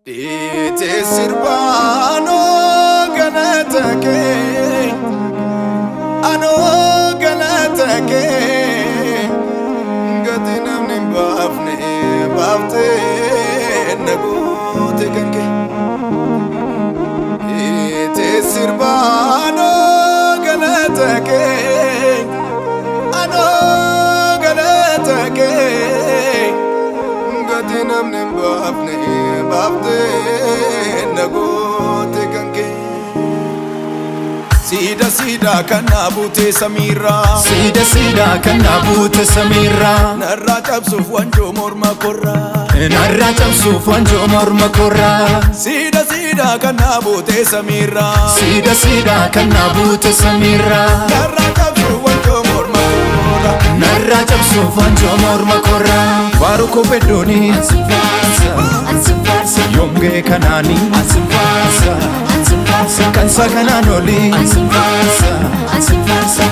Dite sirbano galatake ano galatake gatinam nimbafne bafte nagote kanke Dite sirbano galatake ano galatake gatinam nimbafne bafte nagote kanke Sida sida kana bute samira Sida kana bute samira Narra cabsuuf wanjoo morma korra Narra cabsuuf wanjoo morma korra Sida kana bute samira Sida kana bute samira Narra cabsuuf wanjoo morma korra Narra cabsuuf wanjoo morma korra Baruko bedoni Ansifarsa Yomge kanani Ansifarsa Kansa kananoli Ansifarsa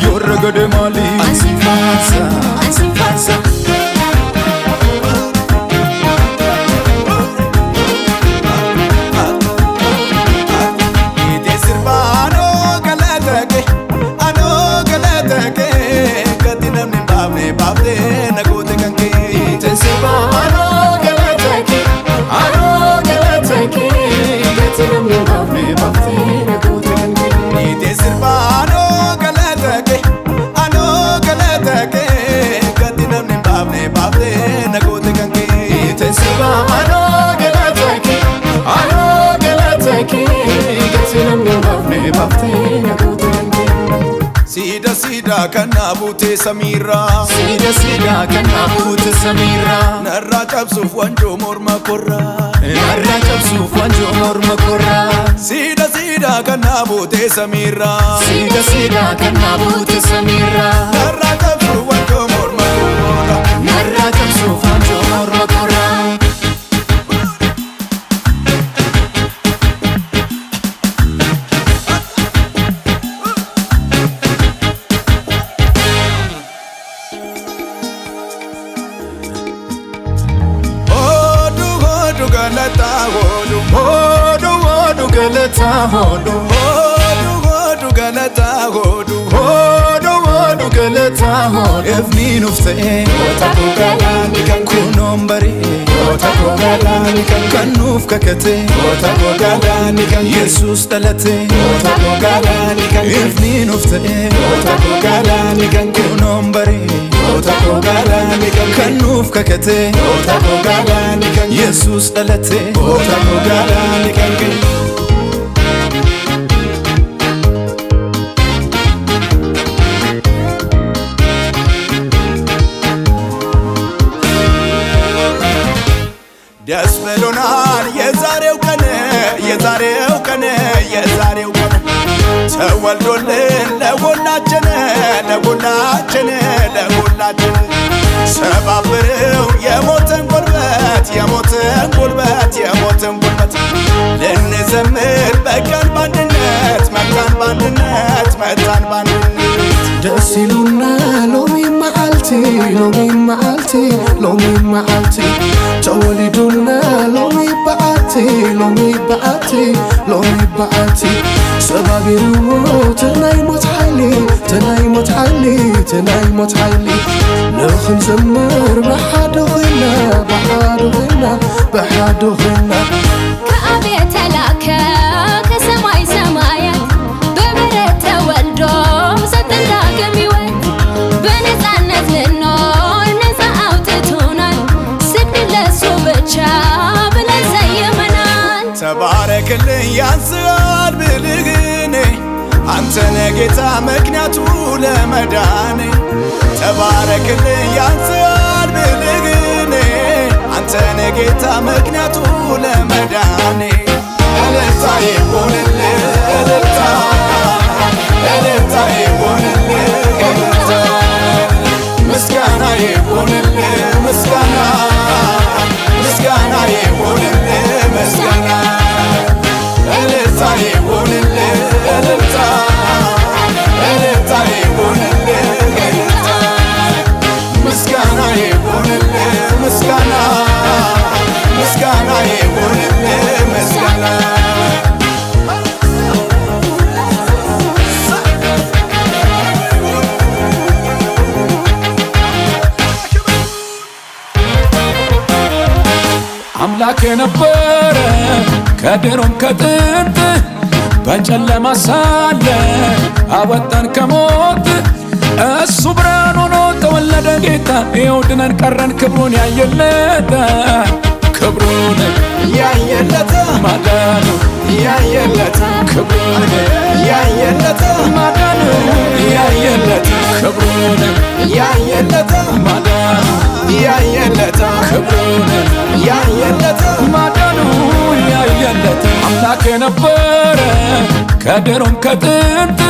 Yorra gade mali Ansifarsa Dite sirbano galatake ano galatake gatinam nimbafne bafte nagote kanke Dite sirbano galatake ano galatake gatinam nimbafne bafte nagote kanke Dite sirbano galatake ano galatake gatinam nimbafne bafte nagote kanke Dite Ano galatake ano galatake gatinam nimbafne bafte nagote kanke Sida kana bute samira Sida kana bute samira Narra cabsuuf wanjoo morma korra Narra cabsuuf wanjoo morma korra Sida kana bute samira Sida kana bute samira Narra cabsuuf wanjoo morma korra Narra cabsuuf wanjoo morma korra Hodu galata hodu Hodu galata hodu Hodu galata hodu Hodu galata hodu Efni nufte Tako galani kan kunom bari Tako galani kan Kanuf kakate Tako galani kan Jesus talate Tako galani kan Efni nufte Tako galani kan kunom bari Tako galani kan Kanuf kakate Tako galani kan Jesus talate Tako galani kan ደስ ብሎናል የዛሬው ቀን ተወልዶልን ለሁላችን ሰባብረው የሞትን ጉልበት ልንዘምር መጣን ባንድነት ደስ ይሉና ሎሚ መዓልቲ ተወሊዱና ሎሚ በዓቲ ሰባቢሩ ተናይ ሞት ሓይሊ ንኽንዘምር ብሓደ ኾይና ከአብ የተላከ ከሰማይ ሰማያት በበረት ተወልዶ ሰጠን ዳግም ሕይወት በነፃነት ልንኖር ነፃ አውጥቶናል ስግድ ለእሱ ብቻ ብለን ሰይመናል ተባረክልኝ ያንስሃል ብልግኔ አንተነ ጌታ ምክንያቱ ለመዳኔ ተባረክልኝ ያንስሃል ብልግኔ አንተነ ጌታ ምክንያቱ ለመዳኔ እልልታ ይሁንልህ እልልታ ይሁንልህ እልልታ ምስጋና ይሁንልህ ምስጋና ይሁንልህ ምስጋና እልልታ ይሁንልህ እልልታ ይሁንልህ እልልታ ምስጋና ይሁንልህ ምስጋና ይሁንልህ አምላክ የነበረ ከድሮም ከጥንት በጨለማ ሳለ አወጣን ከሞት እሱ ብርሃን ሆኖ ተወለደ ጌታ ይኸው ድነን ቀረን ክብሩን ያየለት ክብሩን ያየለት ማዳኑ ያየለት ክብሩን ያየለት ማዳኑ ያየለት ክብሩን ያየለት ማዳኑ ያየለት ክብሩን ያየለት ማዳኑ ያየለት አምላክ የነበረ ከድሮም ከጥንት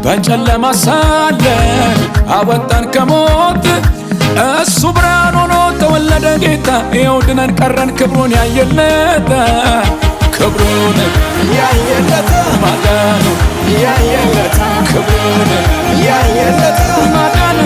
በጨለማ ሳለ አወጣን ከሞት እሱ ብርሃን ሆኖ ተወለደ ጌታ ይኸው ድነን ቀረን ክብሩን ያየለት ክብሩን ያየለት ማዳኑ ያየለት ክብሩን ያየለት ማዳኑ